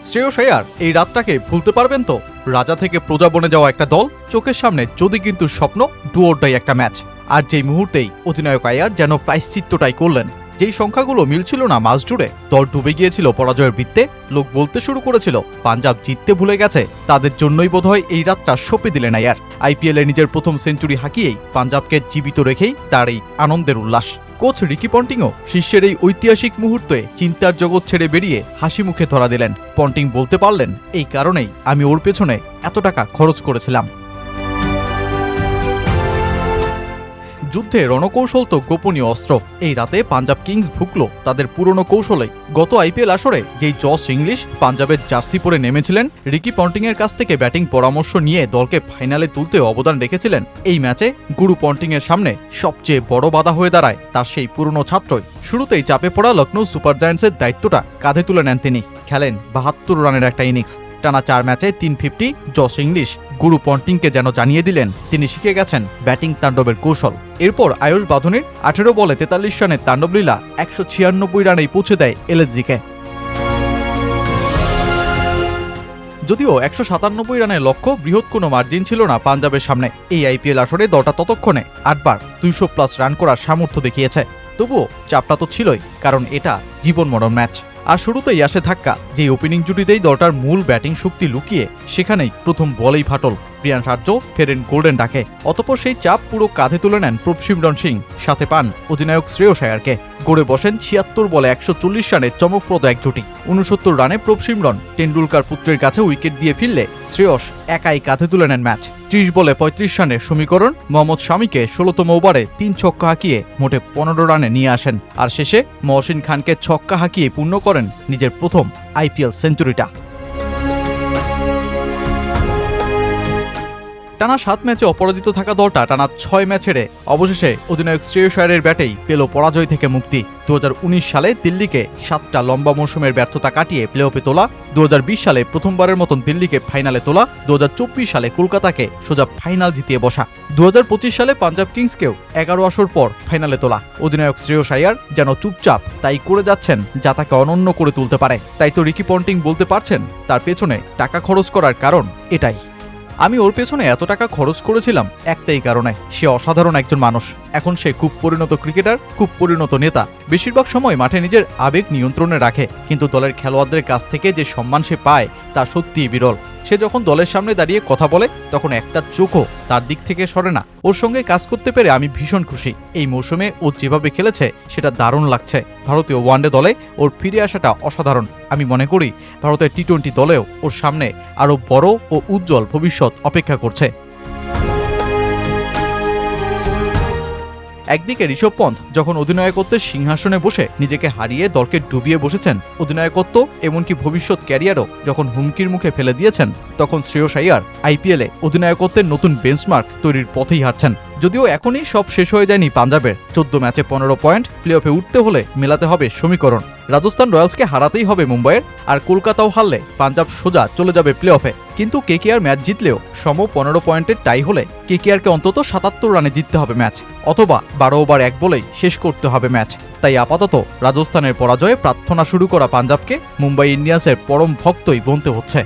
শ্রেয়স আইয়ার এই রাতটাকে ভুলতে পারবেন তো? রাজা থেকে প্রজা বনে যাওয়া একটা দল, চোখের সামনে যদি কিন্তু স্বপ্ন, ডু অর ডাই একটা ম্যাচ। আর যেই মুহূর্তেই অধিনায়ক আইয়ার যেন প্রায়শ্চিত্তটাই করলেন। যেই সংখ্যাগুলো মিলছিল না মাস জুড়ে, দল ডুবে গিয়েছিল পরাজয়ের বৃত্তে। লোক বলতে শুরু করেছিল পাঞ্জাব জিততে ভুলে গেছে, তাদের জন্যই বোধহয় এই রাতটা সঁপে দিলেন আইয়ার। আইপিএলে নিজের প্রথম সেঞ্চুরি হাঁকিয়েই পাঞ্জাবকে জীবিত রেখেই তার এই আনন্দের উল্লাস। কোচ রিকি পন্টিংও শিষ্যের এই ঐতিহাসিক মুহূর্তে চিন্তার জগৎ ছেড়ে বেরিয়ে হাসি মুখে ধরা দিলেন। পন্টিং বলতে পারলেন, এই কারণেই আমি ওর পেছনে এত টাকা খরচ করেছিলাম। যুদ্ধে রণকৌশল তো গোপনীয় অস্ত্র। এই রাতে পাঞ্জাব কিংস ভুগল তাদের পুরনো কৌশলেই। গত আইপিএল আসরে যেই জস ইংলিশ পাঞ্জাবের জার্সি পরে নেমেছিলেন, রিকি পন্টিংয়ের কাছ থেকে ব্যাটিং পরামর্শ নিয়ে দলকে ফাইনালে তুলতে অবদান রেখেছিলেন, এই ম্যাচে গুরু পন্টিংয়ের সামনে সবচেয়ে বড় বাধা হয়ে দাঁড়ায় তার সেই পুরনো ছাত্রই। শুরুতেই চাপে পড়া লখনৌ সুপার জায়ান্টসের দায়িত্বটা কাঁধে তুলে নেন তিনি। খেলেন ৭২ রানের একটা ইনিংস। টানা ৪ ম্যাচে ৩50। জস ইংলিশ গুরু পন্টিংকে যেন জানিয়ে দিলেন তিনি শিখে গেছেন ব্যাটিং তাণ্ডবের কৌশল। এরপর আয়ুষ বাঁধনের ১৮ বলে ৪৩ রানের তাণ্ডবলীলা ১৯৬ রানেই পৌঁছে দেয় এলএসজিকে। যদিও ১৯৭ রানের লক্ষ্য, বৃহৎ কোনো মার্জিন ছিল না পাঞ্জাবের সামনে। এই আইপিএল আসরে দলটা ততক্ষণে ৮ বার ২০০+ রান করার সামর্থ্য দেখিয়েছে। তবুও চাপটা তো ছিলই, কারণ এটা জীবন মরণ ম্যাচ। আর শুরুতেই আসে ধাক্কা। যেই ওপেনিং জুটিতেই দলটার মূল ব্যাটিং শক্তি লুকিয়ে, সেখানেই প্রথম বলেই ফাটল। প্রিয়াংশ আর্য ফেরেন গোল্ডেন ডাকে। অতঃপর সেই চাপ পুরো কাঁধে তুলে নেন প্রভসিমরন সিং, সাথে পান অধিনায়ক শ্রেয়স আইয়ারকে। গড়ে বসেন ৭৬ বলে ১৪০ রানের চমকপ্রদ এক জুটি। ৬৯ রানে প্রভসিমরন টেন্ডুলকার পুত্রের কাছে উইকেট দিয়ে ফিরলে শ্রেয়স একাই কাঁধে তুলে নেন ম্যাচ। ৩০ বলে ৩৫ রানের সমীকরণ মোহাম্মদ শামিকে ১৬তম ওভারে ৩ ছক্কা হাঁকিয়ে মোটে ১৫ রানে নিয়ে আসেন। আর শেষে মহসিন খানকে ছক্কা হাঁকিয়ে পূর্ণ করেন নিজের প্রথম আইপিএল সেঞ্চুরিটা। টানা ৭ ম্যাচে অপরাজিত থাকা দলটা টানা ৬ ম্যাচ হেরে অবশেষে অধিনায়ক শ্রেয়স আইয়ারের ব্যাটেই পেল পরাজয় থেকে মুক্তি। ২০১৯ সালে দিল্লিকে ৭টা লম্বা মৌসুমের ব্যর্থতা কাটিয়ে প্লে অফে তোলা, ২০২০ সালে প্রথমবারের মতন দিল্লিকে ফাইনালে তোলা, ২০২৪ সালে কলকাতাকে সোজা ফাইনাল জিতিয়ে বসা, ২০২৫ সালে পাঞ্জাব কিংসকেও ১১ আসর পর ফাইনালে তোলা। অধিনায়ক শ্রেয়স আইয়ার যেন চুপচাপ তাই করে যাচ্ছেন যা তাকে অনন্য করে তুলতে পারে। তাই তো রিকি পন্টিং বলতে পারছেন তার পেছনে টাকা খরচ করার কারণ এটাই। আমি ওর পেছনে এত টাকা খরচ করেছিলাম একটাই কারণে, সে অসাধারণ একজন মানুষ। এখন সে খুব পরিণত ক্রিকেটার, খুব পরিণত নেতা। বেশিরভাগ সময় মাঠে নিজের আবেগ নিয়ন্ত্রণে রাখে, কিন্তু দলের খেলোয়াড়দের কাছ থেকে যে সম্মান সে পায় তা সত্যিই বিরল। সে যখন দলের সামনে দাঁড়িয়ে কথা বলে তখন একটা চোখও তার দিক থেকে সরে না। ওর সঙ্গে কাজ করতে পেরে আমি ভীষণ খুশি। এই মৌসুমে ও যেভাবে খেলেছে সেটা দারুণ লাগছে। ভারতীয় ওয়ানডে দলে ওর ফিরে আসাটা অসাধারণ। আমি মনে করি ভারতের টি-20 দলেও ওর সামনে আরও বড় ও উজ্জ্বল ভবিষ্যৎ অপেক্ষা করছে। একদিকে ঋষভ পন্থ যখন অধিনায়কত্বের সিংহাসনে বসে নিজেকে হারিয়ে দলকে ডুবিয়ে বসেছেন, অধিনায়কত্ব এমনকি ভবিষ্যৎ ক্যারিয়ারও যখন হুমকির মুখে ফেলে দিয়েছেন, তখন শ্রেয়স আইয়ার আইপিএলে অধিনায়কত্বের নতুন বেঞ্চমার্ক তৈরির পথেই হাঁটছেন। যদিও এখনই সব শেষ হয়ে যায়নি পাঞ্জাবের। ১৪ ম্যাচে ১৫ পয়েন্ট, প্লে অফে উঠতে হলে মেলাতে হবে সমীকরণ। রাজস্থান রয়্যালসকে হারাতেই হবে মুম্বাইয়ের, আর কলকাতাও হারলে পাঞ্জাব সোজা চলে যাবে প্লে অফে। কিন্তু কেকেআর ম্যাচ জিতলেও সম ১৫ পয়েন্টের টাই হলে কেকেআরকে অন্তত ৭৭ রানে জিততে হবে ম্যাচ, অথবা ১২ ওভার ১ বলেই শেষ করতে হবে ম্যাচ। তাই আপাতত রাজস্থানের পরাজয়ে প্রার্থনা শুরু করা পাঞ্জাবকে মুম্বাই ইন্ডিয়ান্সের পরম ভক্তই বনতে হচ্ছে।